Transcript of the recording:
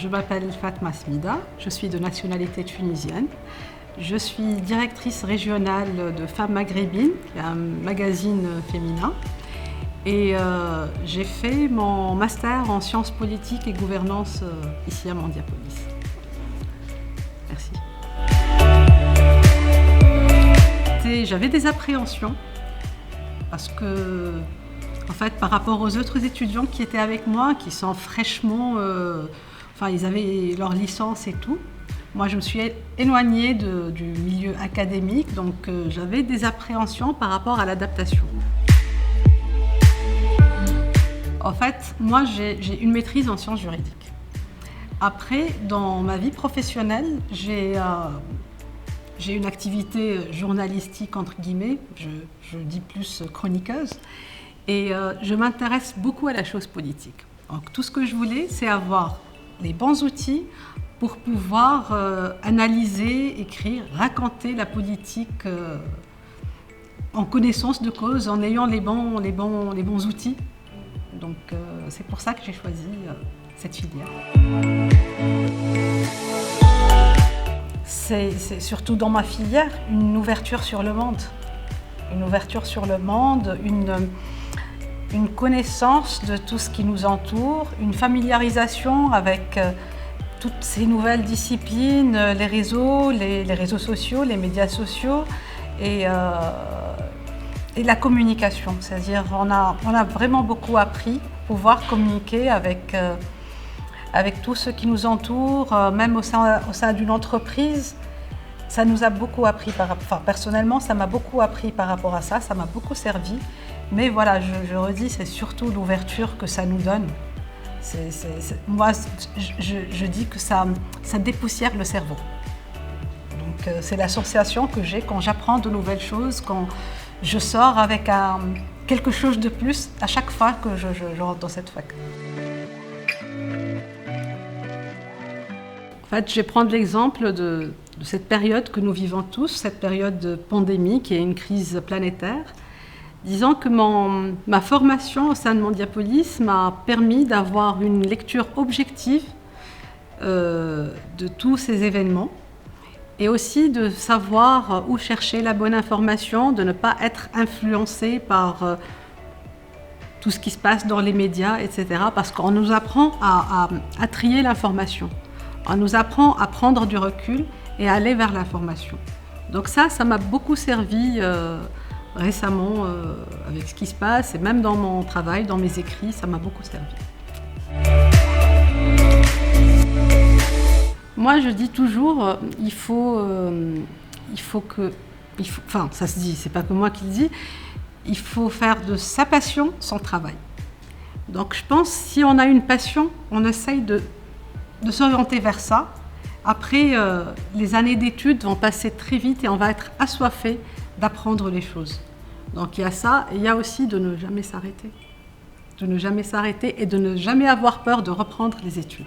je m'appelle Fatma Smida, je suis de nationalité tunisienne. Je suis directrice régionale de Femmes Maghrébines, un magazine féminin. Et j'ai fait mon master en sciences politiques et gouvernance ici à Mandiapolis. Merci. J'avais des appréhensions parce que, en fait, par rapport aux autres étudiants qui étaient avec moi, qui sont fraîchement, ils avaient leur licence et tout. Moi, je me suis éloignée du milieu académique, donc j'avais des appréhensions par rapport à l'adaptation. En fait, moi, j'ai une maîtrise en sciences juridiques. Après, dans ma vie professionnelle, j'ai une activité journalistique, entre guillemets, je dis plus chroniqueuse, et je m'intéresse beaucoup à la chose politique. Donc, tout ce que je voulais, c'est avoir les bons outils pour pouvoir analyser, écrire, raconter la politique en connaissance de cause, en ayant les bons outils. Donc c'est pour ça que j'ai choisi cette filière. C'est surtout dans ma filière une ouverture sur le monde. Une ouverture sur le monde, une connaissance de tout ce qui nous entoure, une familiarisation avec toutes ces nouvelles disciplines, les réseaux sociaux, les médias sociaux et la communication. C'est-à-dire on a vraiment beaucoup appris pour pouvoir communiquer avec tout ce qui nous entoure, même au sein d'une entreprise. Ça nous a beaucoup appris, personnellement, ça m'a beaucoup appris par rapport à ça, ça m'a beaucoup servi. Mais voilà, je redis, c'est surtout l'ouverture que ça nous donne. Moi, je dis que ça dépoussière le cerveau. Donc, c'est l'association que j'ai quand j'apprends de nouvelles choses, quand je sors avec quelque chose de plus à chaque fois que je rentre dans cette fac. En fait, je vais prendre l'exemple de cette période que nous vivons tous, cette période de pandémie qui est une crise planétaire. Disons que ma formation au sein de Mandiapolis m'a permis d'avoir une lecture objective de tous ces événements et aussi de savoir où chercher la bonne information, de ne pas être influencé par tout ce qui se passe dans les médias, etc. Parce qu'on nous apprend à trier l'information, on nous apprend à prendre du recul et à aller vers l'information. Donc ça m'a beaucoup servi récemment avec ce qui se passe et même dans mon travail, dans mes écrits, ça m'a beaucoup servi. Moi, je dis toujours, ça se dit, c'est pas que moi qui le dis, il faut faire de sa passion son travail. Donc je pense si on a une passion, on essaye de s'orienter vers ça. Après, les années d'études vont passer très vite et on va être assoiffé d'apprendre les choses. Donc il y a ça, et il y a aussi de ne jamais s'arrêter. De ne jamais s'arrêter et de ne jamais avoir peur de reprendre les études.